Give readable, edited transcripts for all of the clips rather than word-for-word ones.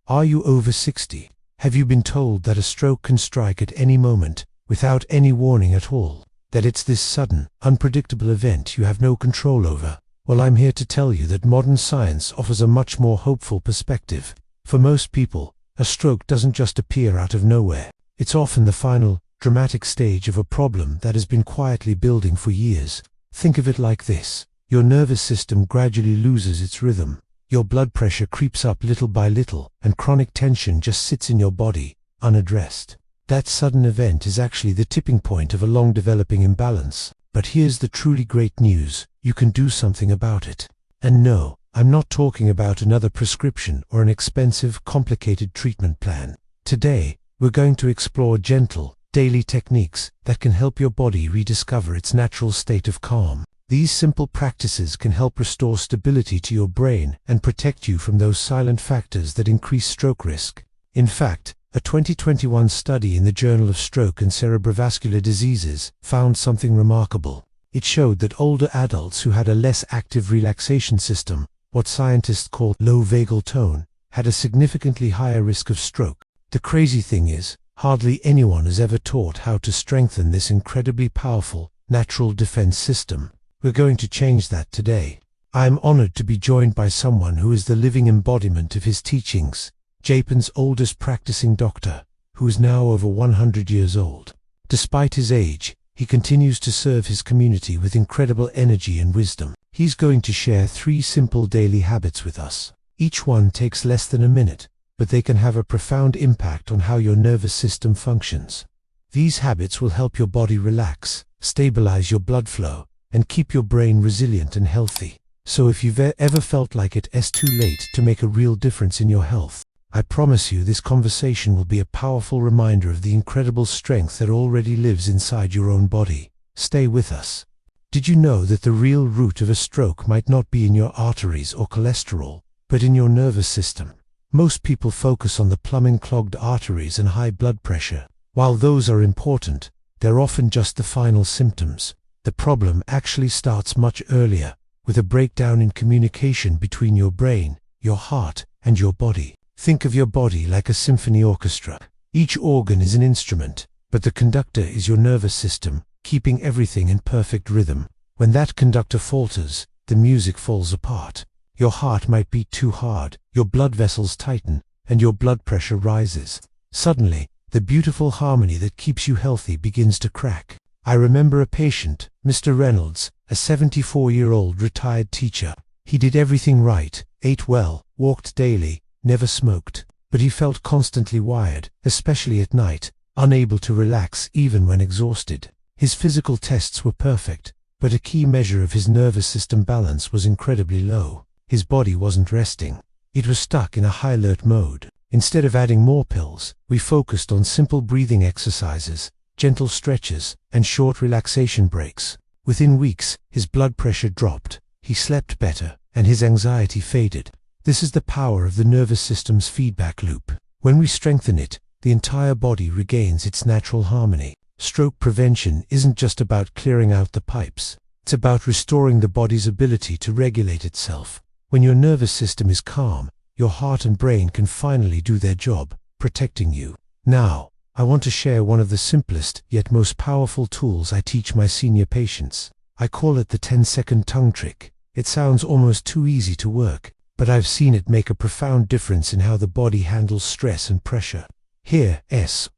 Are you over 60? Have you been told that a stroke can strike at any moment, without any warning at all? That it's this sudden, unpredictable event you have no control over? Well, I'm here to tell you that modern science offers a much more hopeful perspective. For most people, a stroke doesn't just appear out of nowhere. It's often the final, dramatic stage of a problem that has been quietly building for years. Think of it like this. Your nervous system gradually loses its rhythm. Your blood pressure creeps up little by little, and chronic tension just sits in your body, unaddressed. That sudden event is actually the tipping point of a long-developing imbalance. But here's the truly great news. You can do something about it. And no, I'm not talking about another prescription or an expensive, complicated treatment plan. Today, we're going to explore gentle, daily techniques that can help your body rediscover its natural state of calm. These simple practices can help restore stability to your brain and protect you from those silent factors that increase stroke risk. In fact, a 2021 study in the Journal of Stroke and Cerebrovascular Diseases found something remarkable. It showed that older adults who had a less active relaxation system, what scientists call low vagal tone, had a significantly higher risk of stroke. The crazy thing is, hardly anyone has ever taught how to strengthen this incredibly powerful, natural defense system. We're going to change that today. I am honored to be joined by someone who is the living embodiment of his teachings, Japan's oldest practicing doctor, who is now over 100 years old. Despite his age, he continues to serve his community with incredible energy and wisdom. He's going to share 3 simple daily habits with us. Each one takes less than a minute, but they can have a profound impact on how your nervous system functions. These habits will help your body relax, stabilize your blood flow, and keep your brain resilient and healthy. So if you've ever felt like it's too late to make a real difference in your health, I promise you this conversation will be a powerful reminder of the incredible strength that already lives inside your own body. Stay with us. Did you know that the real root of a stroke might not be in your arteries or cholesterol, but in your nervous system? Most people focus on the plumbing, clogged arteries and high blood pressure. While those are important, they're often just the final symptoms. The problem actually starts much earlier, with a breakdown in communication between your brain, your heart, and your body. Think of your body like a symphony orchestra. Each organ is an instrument, but the conductor is your nervous system, keeping everything in perfect rhythm. When that conductor falters, the music falls apart. Your heart might beat too hard, your blood vessels tighten, and your blood pressure rises. Suddenly, the beautiful harmony that keeps you healthy begins to crack. I remember a patient, Mr. Reynolds, a 74-year-old retired teacher. He did everything right, ate well, walked daily, never smoked, but he felt constantly wired, especially at night, unable to relax even when exhausted. His physical tests were perfect, but a key measure of his nervous system balance was incredibly low. His body wasn't resting. It was stuck in a high alert mode. Instead of adding more pills, we focused on simple breathing exercises, gentle stretches, and short relaxation breaks. Within weeks, his blood pressure dropped, he slept better, and his anxiety faded. This is the power of the nervous system's feedback loop. When we strengthen it, the entire body regains its natural harmony. Stroke prevention isn't just about clearing out the pipes. It's about restoring the body's ability to regulate itself. When your nervous system is calm, your heart and brain can finally do their job, protecting you. Now, I want to share one of the simplest yet most powerful tools I teach my senior patients. I call it the 10-second tongue trick. It sounds almost too easy to work, but I've seen it make a profound difference in how the body handles stress and pressure. Here,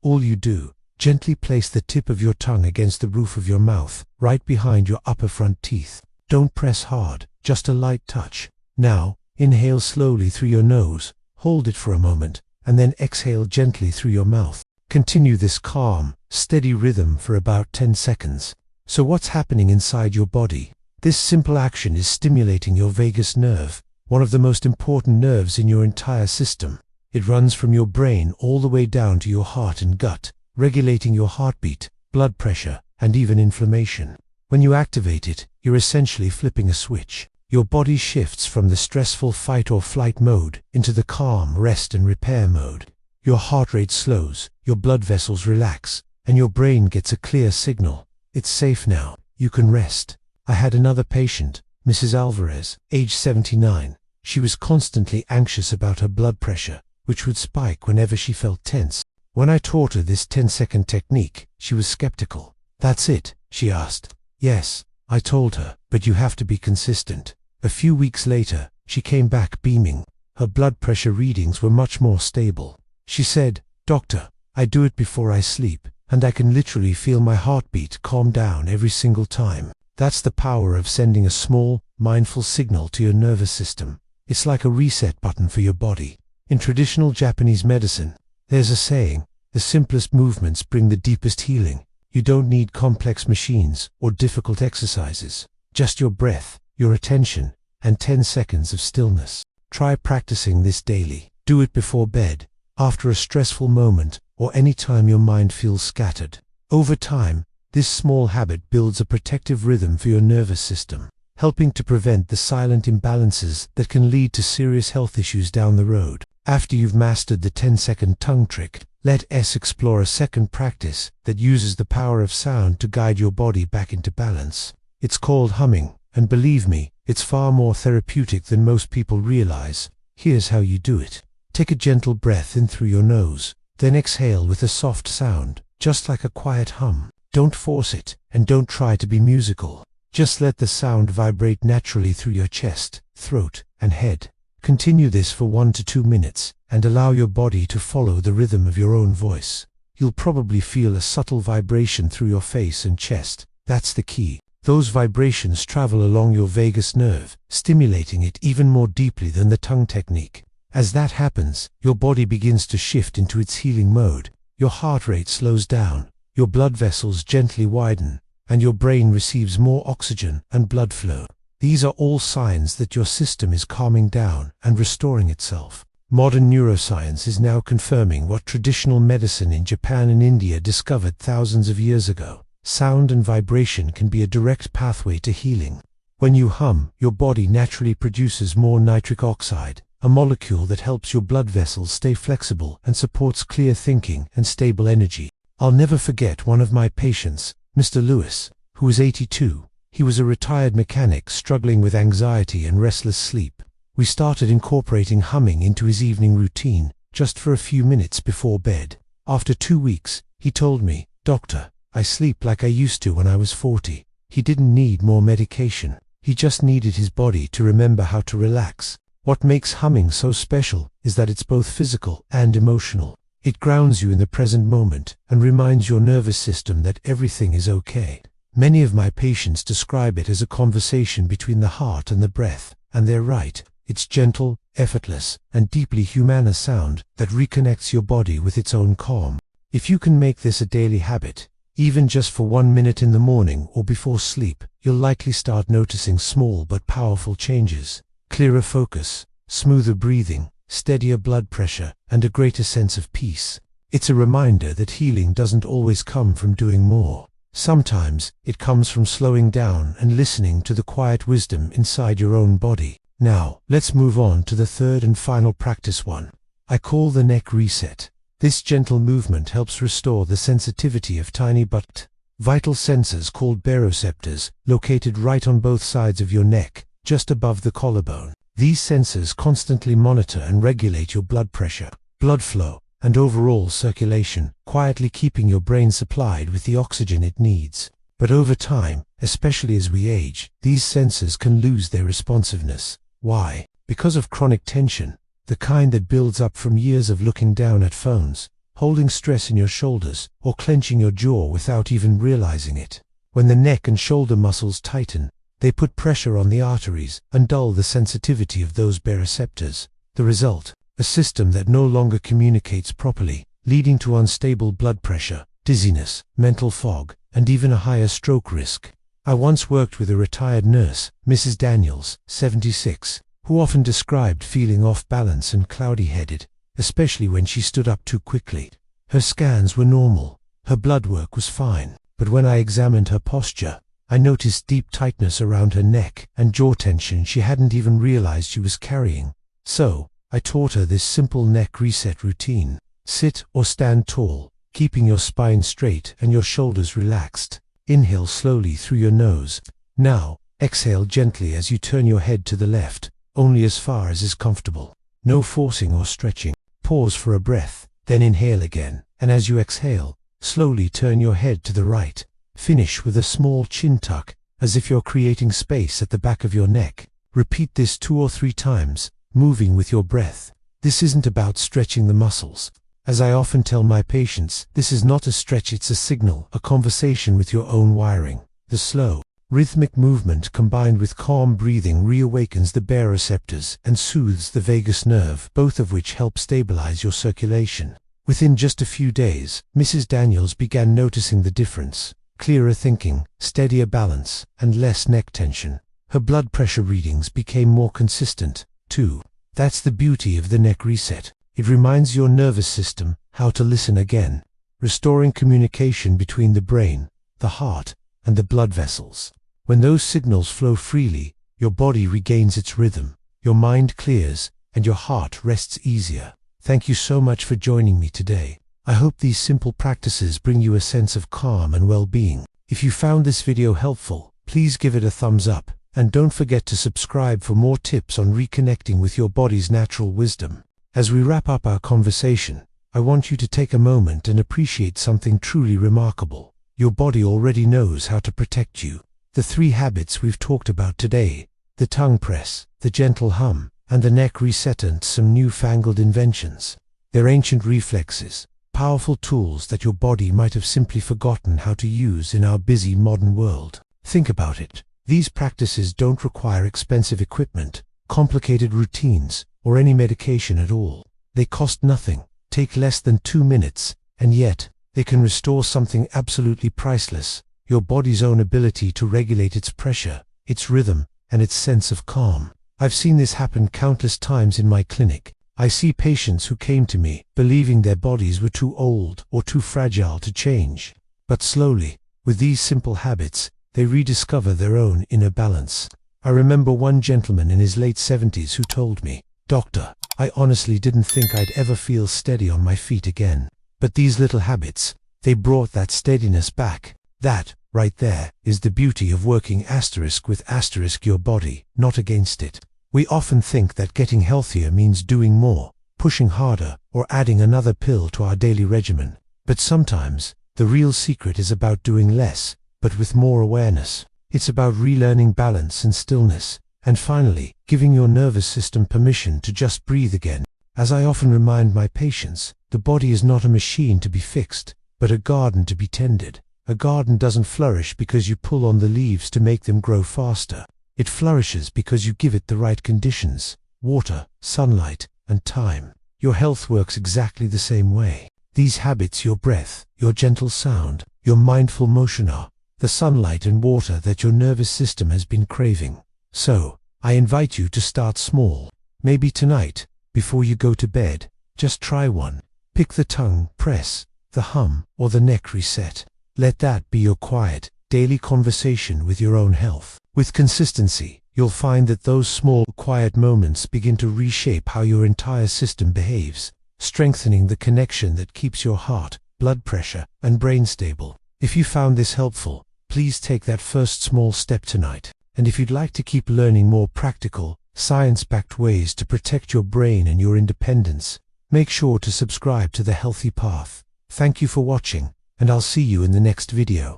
all you do, gently place the tip of your tongue against the roof of your mouth, right behind your upper front teeth. Don't press hard, just a light touch. Now, inhale slowly through your nose, hold it for a moment, and then exhale gently through your mouth. Continue this calm, steady rhythm for about 10 seconds. So what's happening inside your body? This simple action is stimulating your vagus nerve, one of the most important nerves in your entire system. It runs from your brain all the way down to your heart and gut, regulating your heartbeat, blood pressure, and even inflammation. When you activate it, you're essentially flipping a switch. Your body shifts from the stressful fight or flight mode into the calm rest and repair mode. Your heart rate slows, your blood vessels relax, and your brain gets a clear signal. It's safe now, you can rest. I had another patient, Mrs. Alvarez, age 79. She was constantly anxious about her blood pressure, which would spike whenever she felt tense. When I taught her this 10-second technique, she was skeptical. "That's it?" she asked. "Yes," I told her, "but you have to be consistent." A few weeks later, she came back beaming. Her blood pressure readings were much more stable. She said, "Doctor, I do it before I sleep, and I can literally feel my heartbeat calm down every single time." That's the power of sending a small, mindful signal to your nervous system. It's like a reset button for your body. In traditional Japanese medicine, there's a saying, "The simplest movements bring the deepest healing." You don't need complex machines or difficult exercises. Just your breath, your attention, and 10 seconds of stillness. Try practicing this daily. Do it before bed, after a stressful moment, or any time your mind feels scattered. Over time, this small habit builds a protective rhythm for your nervous system, helping to prevent the silent imbalances that can lead to serious health issues down the road. After you've mastered the 10-second tongue trick, let us explore a second practice that uses the power of sound to guide your body back into balance. It's called humming, and believe me, it's far more therapeutic than most people realize. Here's how you do it. Take a gentle breath in through your nose, then exhale with a soft sound, just like a quiet hum. Don't force it, and don't try to be musical. Just let the sound vibrate naturally through your chest, throat, and head. Continue this for 1 to 2 minutes, and allow your body to follow the rhythm of your own voice. You'll probably feel a subtle vibration through your face and chest. That's the key. Those vibrations travel along your vagus nerve, stimulating it even more deeply than the tongue technique. As that happens, your body begins to shift into its healing mode. Your heart rate slows down, your blood vessels gently widen, and your brain receives more oxygen and blood flow. These are all signs that your system is calming down and restoring itself. Modern neuroscience is now confirming what traditional medicine in Japan and India discovered thousands of years ago. Sound and vibration can be a direct pathway to healing. When you hum, your body naturally produces more nitric oxide, a molecule that helps your blood vessels stay flexible and supports clear thinking and stable energy. I'll never forget one of my patients, Mr. Lewis, who was 82. He was a retired mechanic struggling with anxiety and restless sleep. We started incorporating humming into his evening routine, just for a few minutes before bed. After 2 weeks, he told me, "Doctor, I sleep like I used to when I was 40. He didn't need more medication. He just needed his body to remember how to relax." What makes humming so special is that it's both physical and emotional. It grounds you in the present moment and reminds your nervous system that everything is okay. Many of my patients describe it as a conversation between the heart and the breath, and they're right. It's gentle, effortless, and deeply humane sound that reconnects your body with its own calm. If you can make this a daily habit, even just for 1 minute in the morning or before sleep, you'll likely start noticing small but powerful changes. Clearer focus, smoother breathing, steadier blood pressure, and a greater sense of peace. It's a reminder that healing doesn't always come from doing more. Sometimes, it comes from slowing down and listening to the quiet wisdom inside your own body. Now, let's move on to the third and final practice one. I call the neck reset. This gentle movement helps restore the sensitivity of tiny but vital sensors called baroreceptors, located right on both sides of your neck, just above the collarbone. These sensors constantly monitor and regulate your blood pressure, blood flow, and overall circulation, quietly keeping your brain supplied with the oxygen it needs. But over time, especially as we age, these sensors can lose their responsiveness. Why? Because of chronic tension, the kind that builds up from years of looking down at phones, holding stress in your shoulders, or clenching your jaw without even realizing it. When the neck and shoulder muscles tighten, they put pressure on the arteries and dull the sensitivity of those baroreceptors. The result? A system that no longer communicates properly, leading to unstable blood pressure, dizziness, mental fog, and even a higher stroke risk. I once worked with a retired nurse, Mrs. Daniels, 76, who often described feeling off balance and cloudy-headed, especially when she stood up too quickly. Her scans were normal, her blood work was fine, but when I examined her posture, I noticed deep tightness around her neck and jaw tension she hadn't even realized she was carrying. So, I taught her this simple neck reset routine. Sit or stand tall, keeping your spine straight and your shoulders relaxed. Inhale slowly through your nose. Now, exhale gently as you turn your head to the left, only as far as is comfortable. No forcing or stretching. Pause for a breath, then inhale again, and as you exhale, slowly turn your head to the right. Finish with a small chin tuck, as if you're creating space at the back of your neck. Repeat this 2 or 3 times, moving with your breath. This isn't about stretching the muscles. As I often tell my patients, this is not a stretch, it's a signal, a conversation with your own wiring. The slow, rhythmic movement combined with calm breathing reawakens the baroreceptors and soothes the vagus nerve, both of which help stabilize your circulation. Within just a few days, Mrs. Daniels began noticing the difference. Clearer thinking, steadier balance, and less neck tension. Her blood pressure readings became more consistent, too. That's the beauty of the neck reset. It reminds your nervous system how to listen again, restoring communication between the brain, the heart, and the blood vessels. When those signals flow freely, your body regains its rhythm, your mind clears, and your heart rests easier. Thank you so much for joining me today. I hope these simple practices bring you a sense of calm and well-being. If you found this video helpful, please give it a thumbs up, and don't forget to subscribe for more tips on reconnecting with your body's natural wisdom. As we wrap up our conversation, I want you to take a moment and appreciate something truly remarkable. Your body already knows how to protect you. The 3 habits we've talked about today, the tongue press, the gentle hum, and the neck reset, and some newfangled inventions. They're ancient reflexes, powerful tools that your body might have simply forgotten how to use in our busy modern world. Think about it. These practices don't require expensive equipment, complicated routines, or any medication at all. They cost nothing, take less than 2 minutes, and yet, they can restore something absolutely priceless, your body's own ability to regulate its pressure, its rhythm, and its sense of calm. I've seen this happen countless times in my clinic. I see patients who came to me believing their bodies were too old or too fragile to change. But slowly, with these simple habits, they rediscover their own inner balance. I remember one gentleman in his late 70s who told me, "Doctor, I honestly didn't think I'd ever feel steady on my feet again. But these little habits, they brought that steadiness back." That, right there, is the beauty of working with your body, not against it. We often think that getting healthier means doing more, pushing harder, or adding another pill to our daily regimen. But sometimes, the real secret is about doing less, but with more awareness. It's about relearning balance and stillness, and finally, giving your nervous system permission to just breathe again. As I often remind my patients, the body is not a machine to be fixed, but a garden to be tended. A garden doesn't flourish because you pull on the leaves to make them grow faster. It flourishes because you give it the right conditions, water, sunlight, and time. Your health works exactly the same way. These habits, your breath, your gentle sound, your mindful motion are the sunlight and water that your nervous system has been craving. So, I invite you to start small. Maybe tonight, before you go to bed, just try one. Pick the tongue press, the hum, or the neck reset. Let that be your quiet, daily conversation with your own health. With consistency, you'll find that those small, quiet moments begin to reshape how your entire system behaves, strengthening the connection that keeps your heart, blood pressure, and brain stable. If you found this helpful, please take that first small step tonight. And if you'd like to keep learning more practical, science-backed ways to protect your brain and your independence, make sure to subscribe to The Healthy Path. Thank you for watching, and I'll see you in the next video.